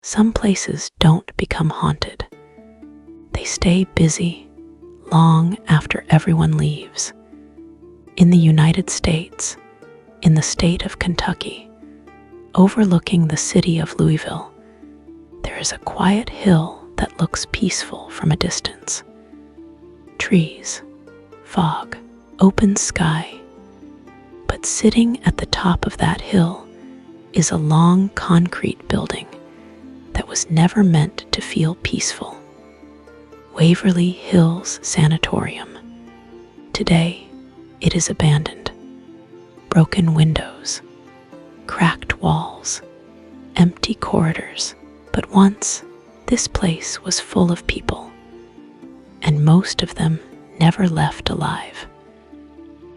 some places don't become haunted. They stay busy long after everyone leaves. In the United States, in the state of Kentucky, overlooking the city of Louisville, there is a quiet hill that looks peaceful from a distance. Trees, fog, open sky. But sitting at the top of that hill is a long concrete building that was never meant to feel peaceful. Waverly Hills Sanatorium. Today, it is abandoned. Broken windows, cracked walls, empty corridors. But once, this place was full of people, and most of them never left alive.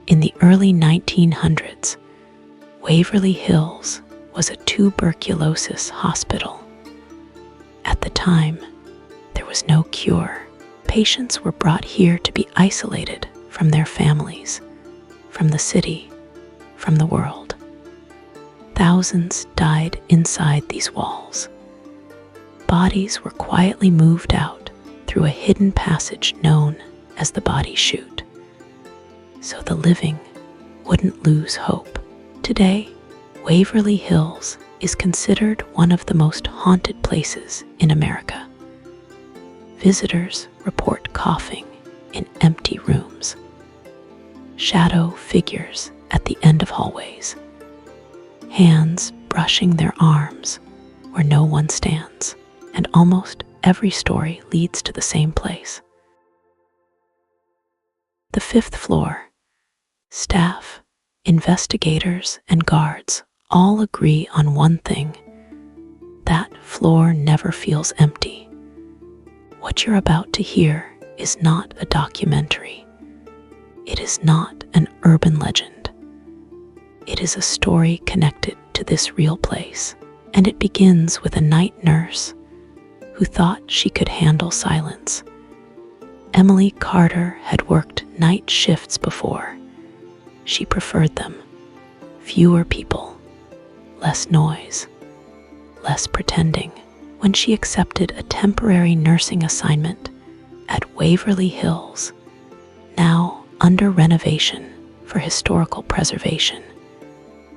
In the early 1900s, Waverly Hills was a tuberculosis hospital. At the time, there was no cure. Patients were brought here to be isolated from their families, from the city, from the world. Thousands died inside these walls. Bodies were quietly moved out through a hidden passage known as the body chute, so the living wouldn't lose hope. Today, Waverly Hills is considered one of the most haunted places in America. Visitors report coughing in empty rooms, shadow figures at the end of hallways, hands brushing their arms where no one stands, and almost every story leads to the same place. The 5th floor. Staff, investigators, and guards all agree on one thing: that floor never feels empty. What you're about to hear is not a documentary. It is not an urban legend. It is a story connected to this real place, and it begins with a night nurse who thought she could handle silence. Emily Carter had worked night shifts before. She preferred them. Fewer people, less noise, less pretending. When she accepted a temporary nursing assignment at Waverly Hills, now under renovation for historical preservation,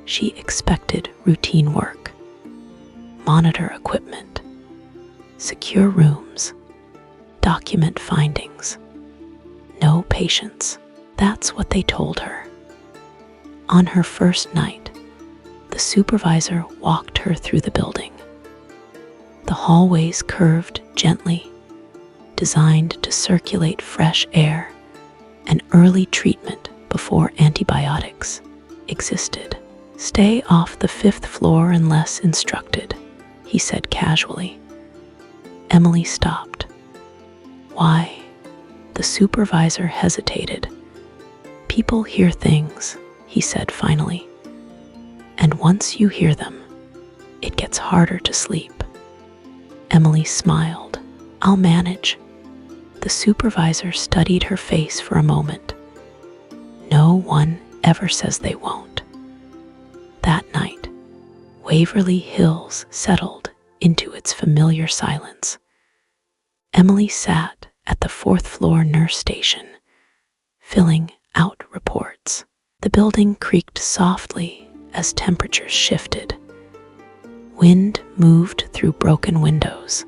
she expected routine work, monitor equipment, secure rooms, document findings. No patience. That's what they told her. On her first night, the supervisor walked her through the building. The hallways curved gently, designed to circulate fresh air and early treatment before antibiotics existed. "Stay off the 5th floor unless instructed," he said casually. Emily stopped. "Why?" The supervisor hesitated. "People hear things," he said finally. "And once you hear them, it gets harder to sleep." Emily smiled. "I'll manage." The supervisor studied her face for a moment. No one ever says they won't. That night, Waverly Hills settled into its familiar silence. Emily sat at the 4th floor nurse station, filling out reports. The building creaked softly as temperatures shifted. Wind moved through broken windows.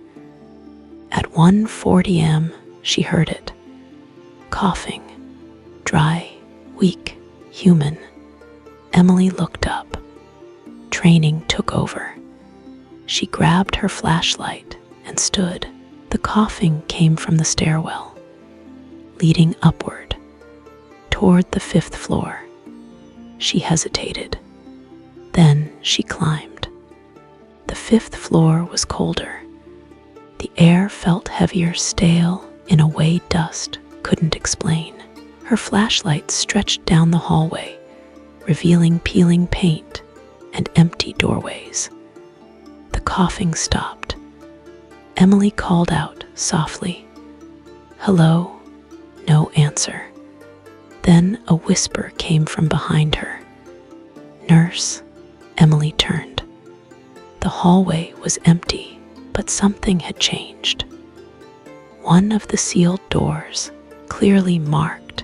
At 1:40 a.m., she heard it. Coughing, dry, weak, human. Emily looked up. Training took over. She grabbed her flashlight and stood. The coughing came from the stairwell, leading upward, toward the 5th floor. She hesitated. Then she climbed. The 5th floor was colder. The air felt heavier, stale, in a way dust couldn't explain. Her flashlight stretched down the hallway, revealing peeling paint and empty doorways. The coughing stopped. Emily called out softly, "Hello?" No answer. Then a whisper came from behind her. "Nurse." Emily turned. The hallway was empty, But something had changed. One of the sealed doors, clearly marked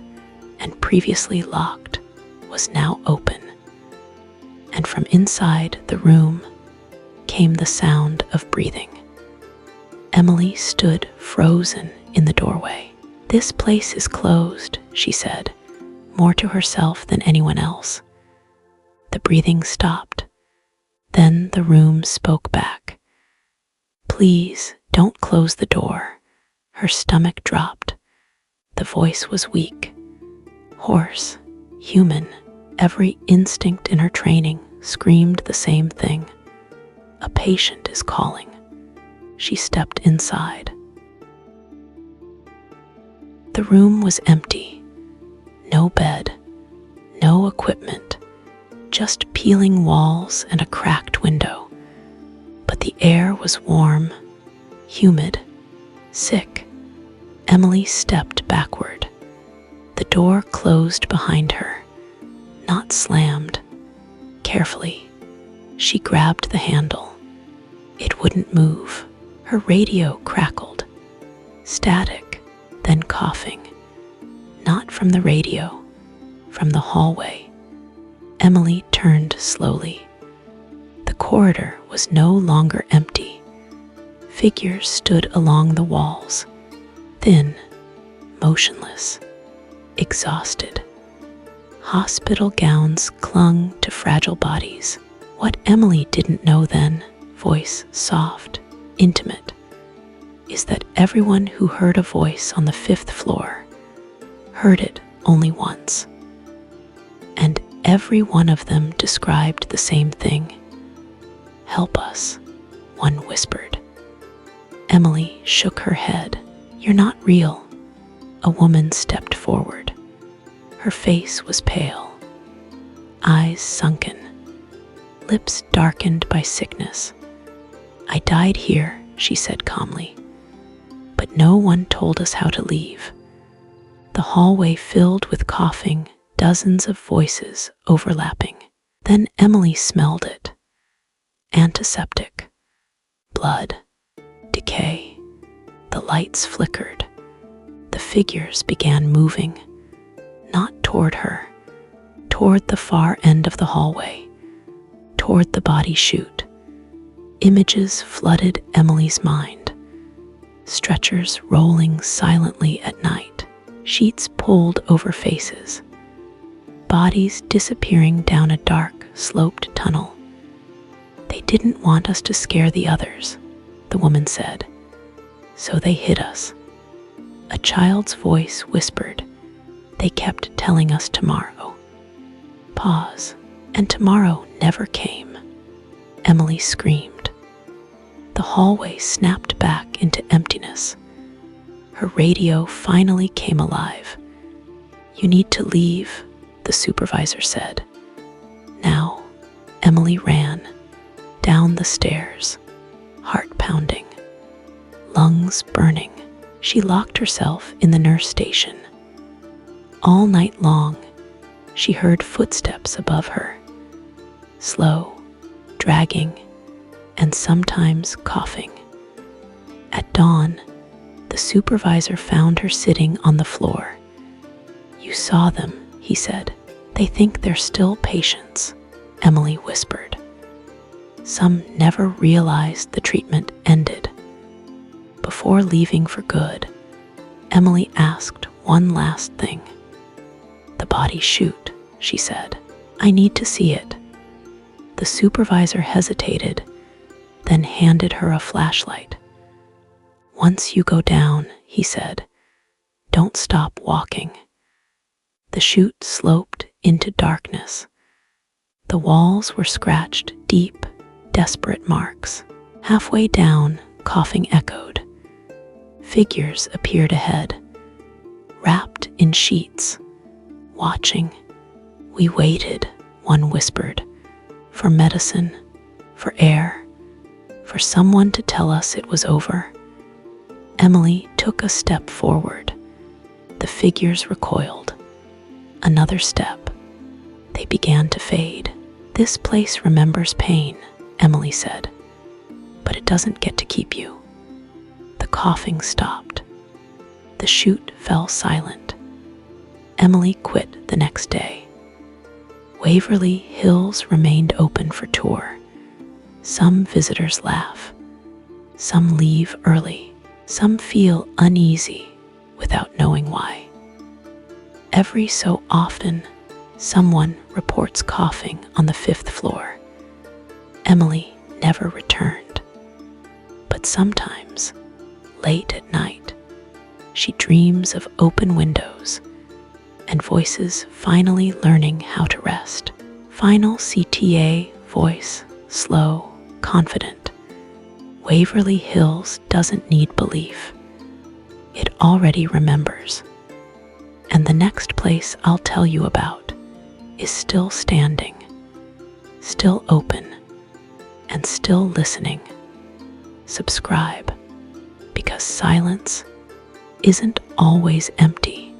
and previously locked, was now open, and from inside the room came the sound of breathing. Emily stood frozen in the doorway. "This place is closed," she said, more to herself than anyone else. The breathing stopped. Then the room spoke back. "Please, don't close the door." Her stomach dropped. The voice was weak, hoarse, human. Every instinct in her training screamed the same thing. A patient is calling. She stepped inside. The room was empty. No bed, no equipment, just peeling walls and a cracked window. But the air was warm, humid, sick. Emily stepped backward. The door closed behind her, not slammed. Carefully, she grabbed the handle. It wouldn't move. Her radio crackled. Static, then coughing. Not from the radio, from the hallway. Emily turned slowly. The corridor was no longer empty. Figures stood along the walls, thin, motionless, exhausted. Hospital gowns clung to fragile bodies. What Emily didn't know then, voice soft, intimate, is that everyone who heard a voice on the 5th floor heard it only once. And every one of them described the same thing. "Help us," one whispered. Emily shook her head. "You're not real." A woman stepped forward. Her face was pale, eyes sunken, lips darkened by sickness. "I died here," she said calmly, "but no one told us how to leave." The hallway filled with coughing, dozens of voices overlapping. Then Emily smelled it. Antiseptic, blood, decay. The lights flickered. The figures began moving, not toward her, toward the far end of the hallway, toward the body chute. Images flooded Emily's mind. Stretchers rolling silently at night, sheets pulled over faces, bodies disappearing down a dark, sloped tunnel. "They didn't want us to scare the others," the woman said, "so they hid us." A child's voice whispered, "They kept telling us tomorrow." Pause, and tomorrow never came. Emily screamed. The hallway snapped back into emptiness. Her radio finally came alive. "You need to leave," the supervisor said. Now, Emily ran, down the stairs, heart pounding, lungs burning. She locked herself in the nurse station. All night long, she heard footsteps above her, slow, dragging, and sometimes coughing. At dawn, the supervisor found her sitting on the floor. "You saw them," he said. "They think they're still patients," Emily whispered. Some never realized the treatment ended. Before leaving for good, Emily asked one last thing. "The body chute," she said. "I need to see it." The supervisor hesitated, then handed her a flashlight. "Once you go down," he said, "don't stop walking." The chute sloped into darkness. The walls were scratched deep, desperate marks. Halfway down, coughing echoed. Figures appeared ahead, wrapped in sheets, watching. "We waited," one whispered, "for medicine, for air, for someone to tell us it was over." Emily took a step forward. The figures recoiled. Another step. They began to fade. "This place remembers pain," Emily said. But it doesn't get to keep you. The coughing stopped. The chute fell silent. Emily quit the next day. Waverly Hills remained open for tour. Some visitors laugh. Some leave early. Some feel uneasy without knowing why. Every so often, someone reports coughing on the 5th floor. Emily never returned. But sometimes, late at night, she dreams of open windows and voices finally learning how to rest. Final CTA voice, slow, confident. Waverly Hills doesn't need belief. It already remembers. And the next place I'll tell you about is still standing, still open, and still listening. Subscribe, because silence isn't always empty.